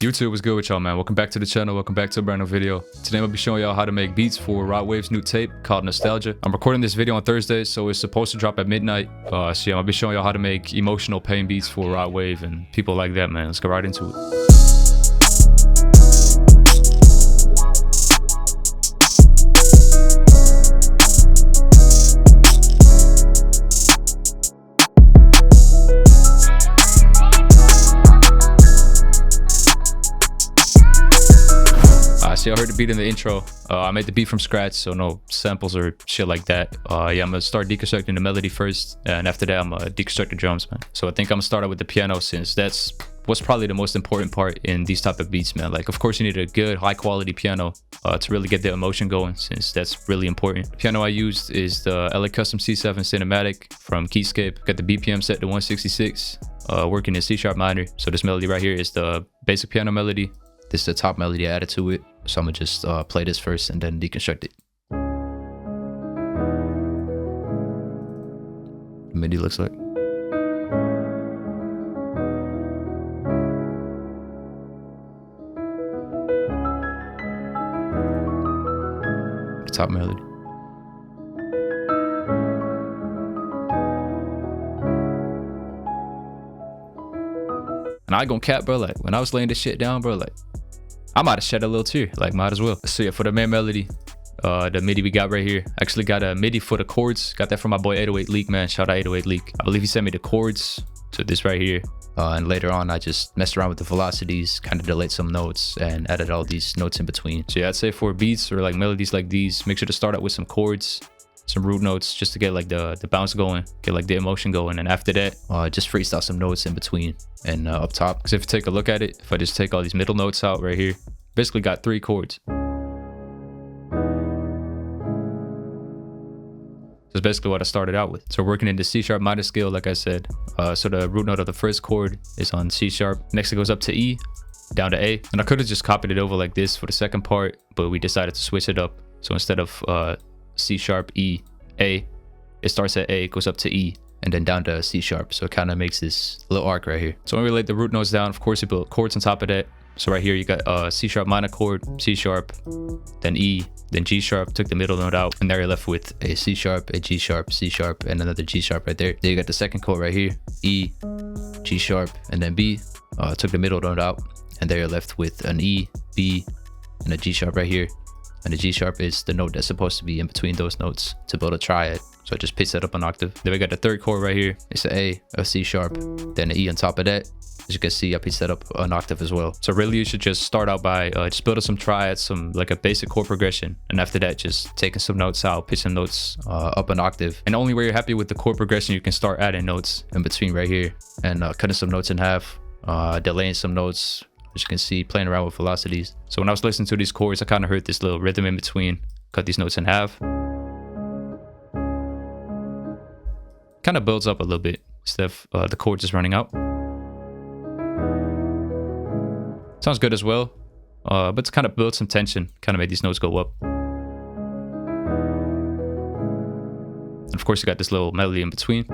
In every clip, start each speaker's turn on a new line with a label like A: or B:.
A: YouTube, what's good with y'all, man? Welcome back to the channel. Welcome back to a brand new video. Today I'll be showing y'all how to make beats for Rod Wave's new tape called Nostalgia. I'm recording this video on Thursday, so it's supposed to drop at midnight. So yeah, I'll be showing y'all how to make emotional pain beats for Rod Wave and people like that, man. Let's go right into it. So y'all heard the beat in the intro. I made the beat from scratch, so no samples or shit like that. Yeah, I'm gonna start deconstructing the melody first, and after that I'm gonna deconstruct the drums, man. So I think I'm gonna start out with the piano, since that's what's probably the most important part in these type of beats, man. Like, of course you need a good high quality piano to really get the emotion going, since that's really important. The piano I used is the LA Custom C7 Cinematic from Keyscape. Got the BPM set to 166, working in C# minor. So this melody right here is the basic piano melody. This is the top melody I added to it. So I'm gonna just play this first and then deconstruct it. The MIDI looks like. The top melody. And I ain't gonna cap, bro. Like, when I was laying this shit down, bro, like, I might have shed a little tear, like, might as well. So yeah, for the main melody, the MIDI we got right here, actually got a MIDI for the chords. Got that from my boy 808 Leak, man. Shout out 808 Leak. I believe he sent me the chords to this right here. And later on, I just messed around with the velocities, kind of delayed some notes and added all these notes in between. So yeah, I'd say for beats or like melodies like these, make sure to start out with some chords, some root notes, just to get like the bounce going, get like the emotion going. And after that, just freestyle some notes in between and up top. Because if you take a look at it, if I just take all these middle notes out right here, basically got 3 chords. That's basically what I started out with. So working in the C# minor scale, like I said. So the root note of the first chord is on C#. Next it goes up to E, down to A. And I could have just copied it over like this for the second part, but we decided to switch it up. So instead of C#, E, A, it starts at A, goes up to E, and then down to C#. So it kind of makes this little arc right here. So when we laid the root notes down, of course you build chords on top of that. So right here you got C# minor chord, C#, then E, then G#, took the middle note out, and there you're left with a C#, a G#, C#, and another G# right there. Then you got the second chord right here, E, G#, and then B, took the middle note out, and there you're left with an E, B, and a G# right here. And the G# is the note that's supposed to be in between those notes to build a triad. So I just pitched that up an octave. Then we got the third chord right here. It's an A, a C#, then an E on top of that. As you can see, I pitched that up an octave as well. So really you should just start out by just building some triads, some like a basic chord progression. And after that, just taking some notes out, pitching notes up an octave. And only where you're happy with the chord progression, you can start adding notes in between right here. And cutting some notes in half, delaying some notes. As you can see, playing around with velocities. So when I was listening to these chords, I kind of heard this little rhythm in between. Cut these notes in half. Kind of builds up a little bit instead of the chord just running out. Sounds good as well, but it's kind of built some tension, kind of made these notes go up. And of course you got this little melody in between.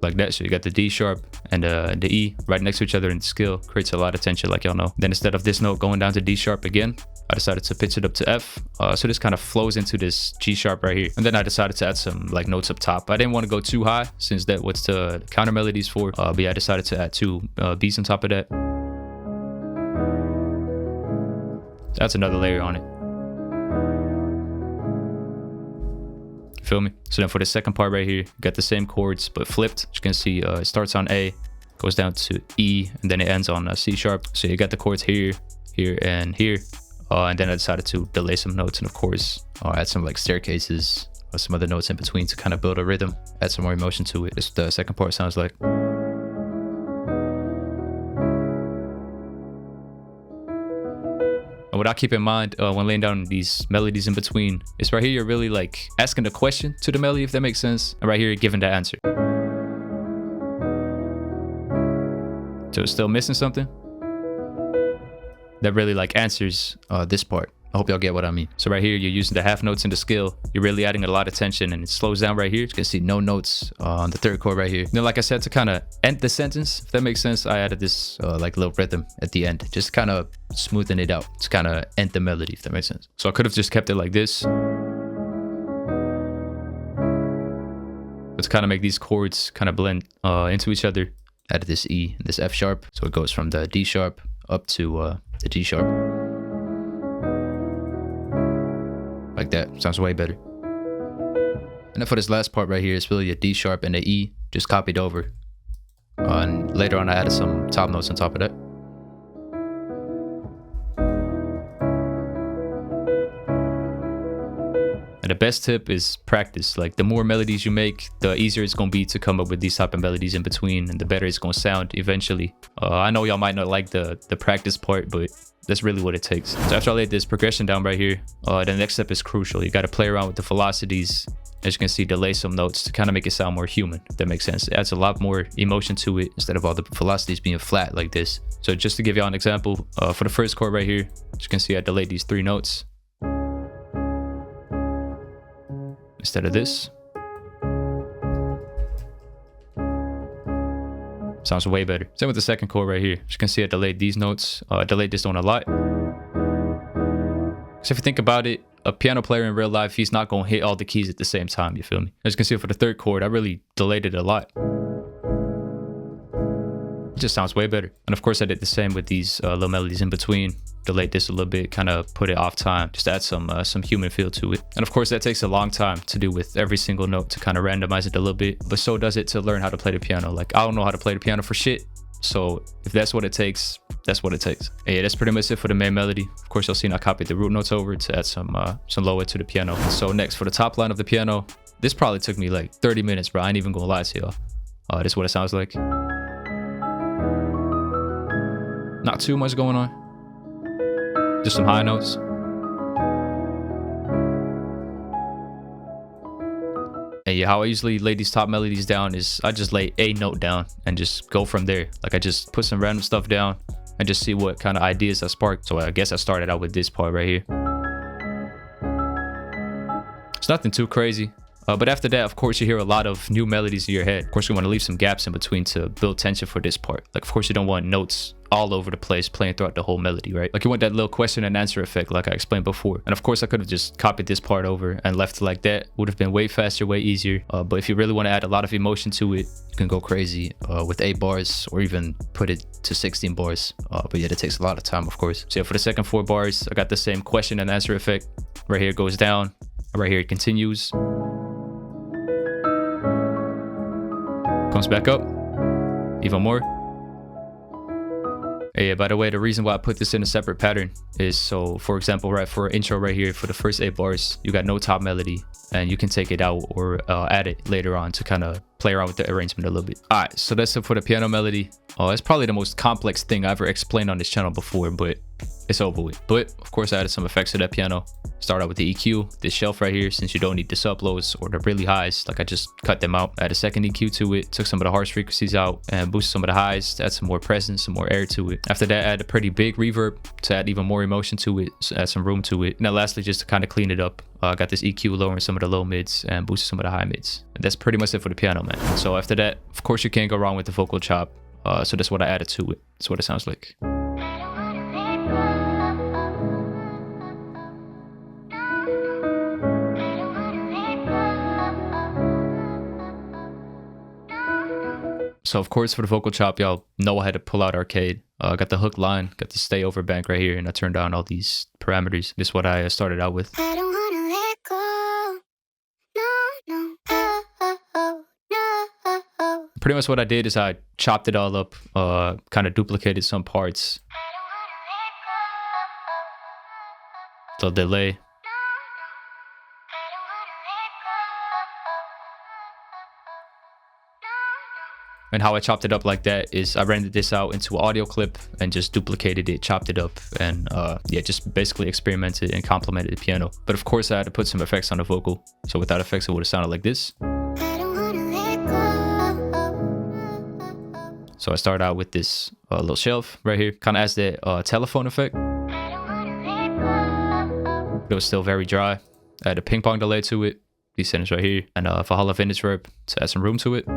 A: Like that. So you got the D# and the E right next to each other in the scale. Creates a lot of tension, like y'all know. Then instead of this note going down to D# again, I decided to pitch it up to F. So this kind of flows into this G# right here. And then I decided to add some like notes up top. I didn't want to go too high, since that what's the counter melodies for. But yeah, I decided to add 2 beats on top of that. That's another layer on it. Feel me? So then for the second part right here, you got the same chords but flipped. As you can see, it starts on A, goes down to E, and then it ends on C#. So you got the chords here, here, and here. And then I decided to delay some notes and of course add some like staircases or some other notes in between to kind of build a rhythm, add some more emotion to it. This the second part sounds like. And what I keep in mind when laying down these melodies in between is right here you're really like asking a question to the melody, if that makes sense, and right here you're giving the answer. So it's still missing something that really like answers this part, I hope y'all get what I mean. So right here, you're using the half notes in the scale. You're really adding a lot of tension, and it slows down right here. You can see no notes on the third chord right here. Then, like I said, to kind of end the sentence, if that makes sense, I added this like little rhythm at the end, just kind of smoothing it out. To kind of end the melody, if that makes sense. So I could have just kept it like this. Let's kind of make these chords kind of blend into each other. Added this E and this F sharp. So it goes from the D sharp up to the G sharp. Like that. Sounds way better. And then for this last part right here, it's really a D sharp and a E just copied over. And later on I added some top notes on top of that. And the best tip is practice. Like the more melodies you make, the easier it's gonna be to come up with these type of melodies in between, and the better it's gonna sound eventually. I know y'all might not like the practice part, but that's really what it takes. So after I laid this progression down right here, the next step is crucial. You gotta play around with the velocities. As you can see, delay some notes to kind of make it sound more human, if that makes sense. It adds a lot more emotion to it instead of all the velocities being flat like this. So just to give y'all an example, for the first chord right here, as you can see, I delayed these 3 notes instead of this. Sounds way better. Same with the second chord right here. As you can see, I delayed these notes. I delayed this one a lot. So if you think about it, a piano player in real life, he's not going to hit all the keys at the same time, you feel me? As you can see for the third chord, I really delayed it a lot. It just sounds way better. And of course, I did the same with these little melodies in between. Delayed this a little bit, kind of put it off time, just add some human feel to it. And of course, that takes a long time to do with every single note, to kind of randomize it a little bit. But so does it to learn how to play the piano. Like, I don't know how to play the piano for shit. So if that's what it takes, that's what it takes. And yeah, that's pretty much it for the main melody. Of course, you'll see I copied the root notes over to add some lower to the piano. So next, for the top line of the piano, this probably took me like 30 minutes, bro. I ain't even gonna lie to y'all. This is what it sounds like. Not too much going on. Just some high notes. And yeah, how I usually lay these top melodies down is I just lay a note down and just go from there. Like I just put some random stuff down and just see what kind of ideas I spark. So I guess I started out with this part right here. It's nothing too crazy. But after that, of course, you hear a lot of new melodies in your head. Of course, you want to leave some gaps in between to build tension for this part. Like, of course, you don't want notes all over the place playing throughout the whole melody, right? Like, you want that little question and answer effect, like I explained before. And of course, I could have just copied this part over and left it like that. Would have been way faster, way easier. But if you really want to add a lot of emotion to it, you can go crazy with 8 bars or even put it to 16 bars. But yeah, that takes a lot of time, of course. So yeah, for the second 4 bars, I got the same question and answer effect. Right here it goes down. Right here it continues. Comes back up even more. Hey, yeah, by the way, the reason why I put this in a separate pattern is so, for example, right, for intro right here, for the first 8 bars, you got no top melody, and you can take it out or add it later on to kind of play around with the arrangement a little bit. All right, so that's it for the piano melody. It's probably the most complex thing I ever explained on this channel before, but it's over with. But of course, I added some effects to that piano. Start out with the EQ, this shelf right here, since you don't need the sub lows or the really highs, like I just cut them out. Add a second EQ to it, took some of the harsh frequencies out and boosted some of the highs to add some more presence, some more air to it. After that, add a pretty big reverb to add even more emotion to it, so add some room to it. And then lastly, just to kind of clean it up, I got this EQ lowering some of the low mids and boosting some of the high mids. And that's pretty much it for the piano, man. So after that, of course, you can't go wrong with the vocal chop. So that's what I added to it. That's what it sounds like. So of course, for the vocal chop, y'all know I had to pull out arcade. Got the hook line, got the stay over bank right here, and I turned down all these parameters. This is what I started out with.
B: I don't wanna let go. No, no.
A: Pretty much what I did is I chopped it all up, kind of duplicated some parts. The delay. And how I chopped it up like that is I rendered this out into an audio clip and just duplicated it, chopped it up, and yeah, just basically experimented and complemented the piano. But of course, I had to put some effects on the vocal. So without effects, it would have sounded like this. So I started out with this little shelf right here, kind of as the telephone effect. it was still very dry. I had a ping pong delay to it. These settings right here. And for Hall of Vintage Verb to add some room to it.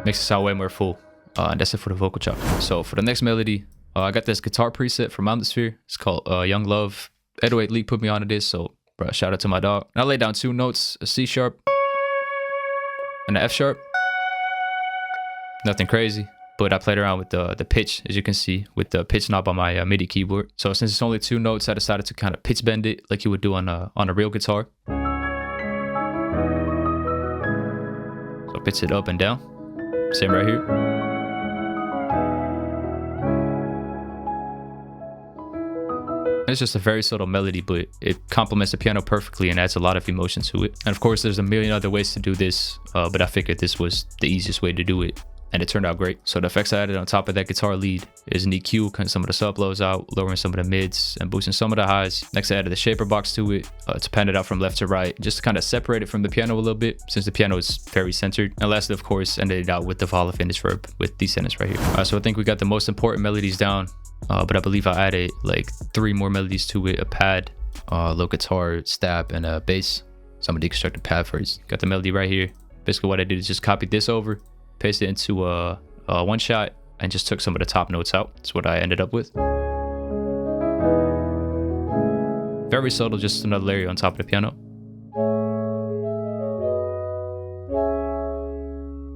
A: Makes it sound way more full. And that's it for the vocal chop. So for the next melody, I got this guitar preset from Atmosphere. It's called Young Love. 808 Lee put me onto this, so bro, shout out to my dog. And I laid down 2 notes, a C sharp and an F sharp. Nothing crazy, but I played around with the pitch, as you can see, with the pitch knob on my MIDI keyboard. So since it's only 2 notes, I decided to kind of pitch bend it like you would do on a real guitar. So pitch it up and down. Same right here. It's just a very subtle melody, but it complements the piano perfectly and adds a lot of emotion to it. And of course, there's a million other ways to do this, but I figured this was the easiest way to do it. And it turned out great. So the effects I added on top of that guitar lead is an EQ, cutting some of the sub lows out, lowering some of the mids, and boosting some of the highs. Next, I added the shaper box to it to pan it out from left to right, just to kind of separate it from the piano a little bit, since the piano is very centered. And lastly, of course, ended it out with the Hall of Vintage Verb with these settings right here. So I think we got the most important melodies down, but I believe I added like 3 more melodies to it: a pad, low guitar, stab, and a bass. So I'm gonna deconstruct the pad first. Got the melody right here. Basically, what I did is just copied this over, pasted it into one shot, and just took some of the top notes out. That's what I ended up with. Very subtle, just another layer on top of the piano.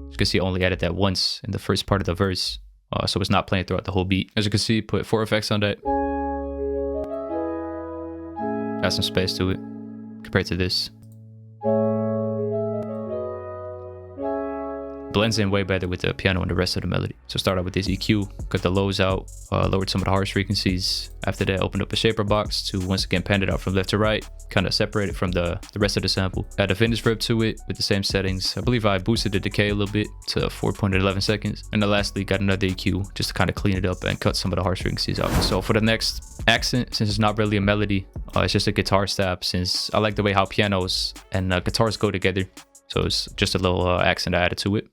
A: As you can see, I only added that once in the first part of the verse, so it's not playing throughout the whole beat. As you can see, put 4 effects on that. Add some space to it compared to this. Blends in way better with the piano and the rest of the melody. So start out with this EQ, cut the lows out, lowered some of the harsh frequencies. After that, opened up a shaper box to once again pan it out from left to right, kind of separate it from the rest of the sample. Add a vintage verb to it with the same settings. I believe I boosted the decay a little bit to 4.11 seconds. And then lastly, got another EQ just to kind of clean it up and cut some of the harsh frequencies out. So for the next accent, since it's not really a melody, it's just a guitar stab, since I like the way how pianos and guitars go together. So it's just a little accent I added to it.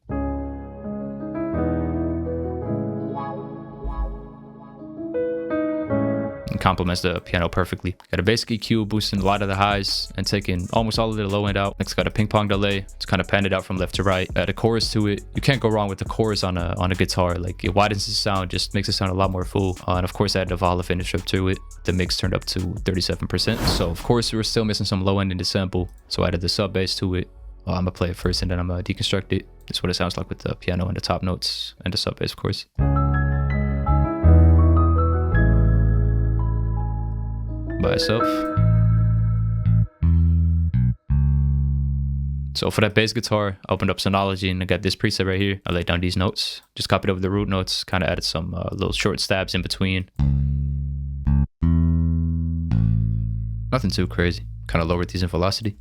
A: And complements the piano perfectly. Got a basic EQ, boosting a lot of the highs and taking almost all of the low end out. Next, got a ping pong delay. It's kind of panned it out from left to right. Add a chorus to it. You can't go wrong with the chorus on a guitar. Like, it widens the sound, just makes it sound a lot more full. And of course, I added a Hall of Vintage Verb to it. The mix turned up to 37%. So of course, we were still missing some low end in the sample. So I added the sub bass to it. I'm gonna play it first and then I'm gonna deconstruct it. That's what it sounds like with the piano and the top notes and the sub bass, of course. By itself. So for that bass guitar, I opened up Sonology and I got this preset right here. I laid down these notes, just copied over the root notes, kind of added some little short stabs in between. Nothing too crazy. Kind of lowered these in velocity.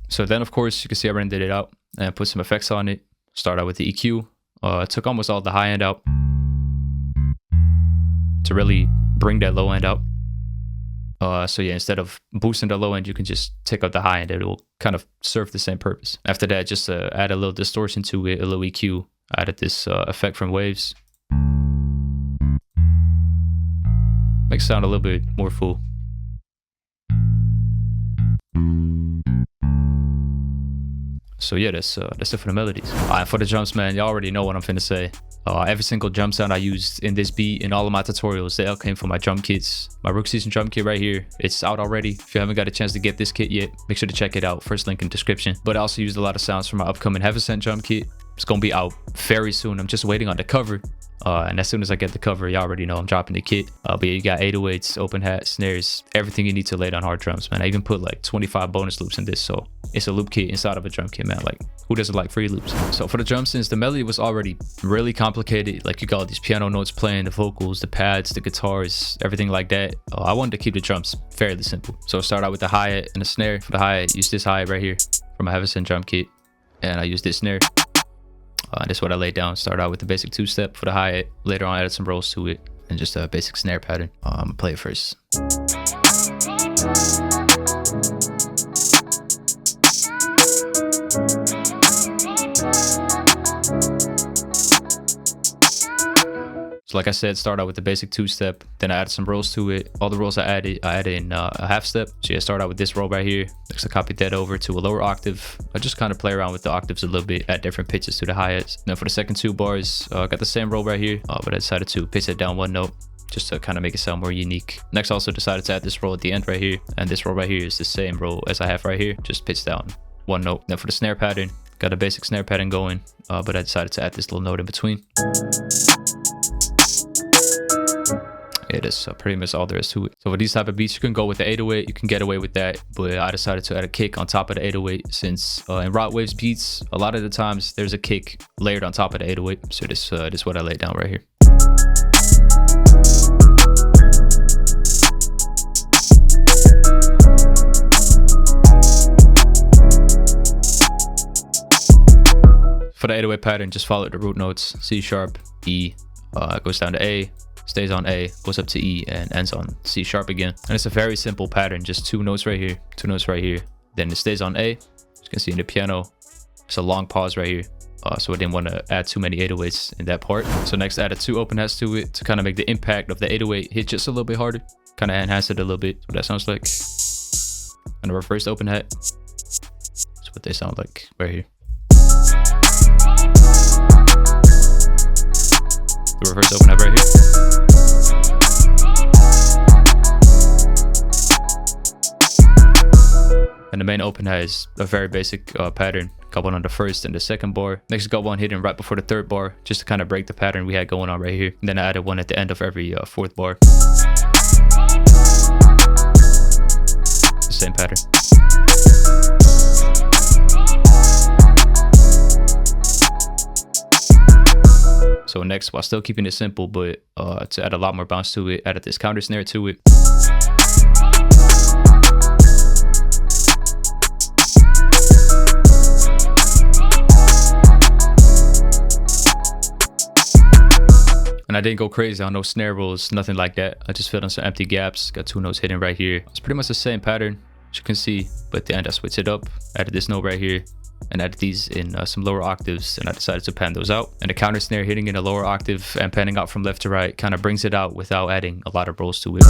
A: So then, of course, you can see I rendered it out and put some effects on it. Start out with the EQ. I took almost all the high end out to really bring that low end out. So yeah, instead of boosting the low end, you can just take out the high end. It will kind of serve the same purpose. After that, just add a little distortion to it, a little EQ. I added this effect from Waves. Makes it sound a little bit more full. So yeah, that's it for the melodies. For the drums, man, y'all already know what I'm finna say. Every single drum sound I used in this beat in all of my tutorials, they all came from my drum kits. My Rook Season drum kit right here. It's out already. If you haven't got a chance to get this kit yet, make sure to check it out. First link in description. But I also used a lot of sounds from my upcoming Heaven Sent drum kit. It's gonna be out very soon. I'm just waiting on the cover. And as soon as I get the cover, y'all already know I'm dropping the kit. But yeah, you got 808s, open hat, snares, everything you need to lay down hard drums, man. I even put like 25 bonus loops in this, so it's a loop kit inside of a drum kit, man. Like, who doesn't like free loops? So for the drums, since the melody was already really complicated, like you got all these piano notes playing, the vocals, the pads, the guitars, everything like that, I wanted to keep the drums fairly simple. So I start out with the hi-hat and the snare. For the hi-hat, use this hi-hat right here from my Heaven Sent drum kit, and I use this snare. That's what I laid down. Start out with the basic 2-step for the hi-hat. Later on, I added some rolls to it and just a basic snare pattern. I'm gonna play it first. So like I said, start out with the basic 2-step, then I added some rolls to it. All the rolls I added in a half step. So yeah, start out with this roll right here. Next I copied that over to a lower octave. I just kind of play around with the octaves a little bit, add different pitches to the hi-hats. Then for the second 2 bars, I got the same roll right here, but I decided to pitch it down 1 note, just to kind of make it sound more unique. Next I also decided to add this roll at the end right here, and this roll right here is the same roll as I have right here, just pitched down 1 note. Then for the snare pattern, got a basic snare pattern going, but I decided to add this little note in between. It is pretty much all there is to it. So with these type of beats, you can go with the 808, you can get away with that, but I decided to add a kick on top of the 808 since in Rot Waves beats, a lot of the times there's a kick layered on top of the 808. So this is what I laid down right here. For the 808 pattern, just follow the root notes, C sharp, E, goes down to A, stays on A, goes up to E, and ends on C sharp again. And it's a very simple pattern, just 2 notes right here, 2 notes right here. Then it stays on A. As you can see in the piano, it's a long pause right here. So I didn't want to add too many 808s in that part. So next I added 2 open hats to it to kind of make the impact of the 808 hit just a little bit harder. Kind of enhance it a little bit, what that sounds like. And the reversed open hat, that's what they sound like right here. The reverse open hat right here. And the main open hat is a very basic pattern. Got one on the first and the second bar. Next got one hidden right before the 3rd bar, just to kind of break the pattern we had going on right here. And then I added one at the end of every 4th bar. The same pattern. So next, while still keeping it simple, but to add a lot more bounce to it, added this counter snare to it. And I didn't go crazy on no snare rolls, nothing like that. I just filled in some empty gaps, got 2 notes hidden right here. It's pretty much the same pattern, as you can see, but at the end I switched it up, added this note right here, and added these in some lower octaves, and I decided to pan those out. And the counter snare hitting in a lower octave and panning out from left to right kind of brings it out without adding a lot of rolls to it.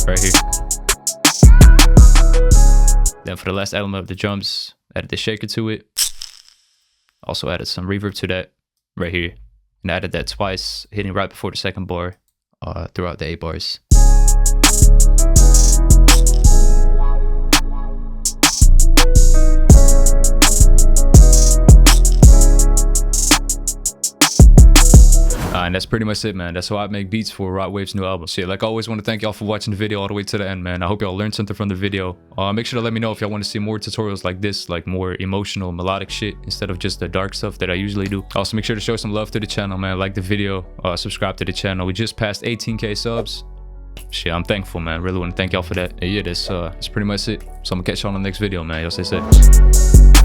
A: Right here. Then for the last element of the drums, added the shaker to it. Also added some reverb to that right here, and added that twice, hitting right before the 2nd bar throughout the 8 bars. And that's pretty much it, man. That's how I make beats for Rot Waves' new album. So yeah, like I always want to thank y'all for watching the video all the way to the end, man. I hope y'all learned something from the video. Make sure to let me know if y'all want to see more tutorials like this, like more emotional, melodic shit, instead of just the dark stuff that I usually do. Also, make sure to show some love to the channel, man. Like the video, subscribe to the channel. We just passed 18K subs. Shit, I'm thankful, man. Really want to thank y'all for that. Yeah, that's pretty much it. So I'm gonna catch y'all on the next video, man. Y'all stay safe.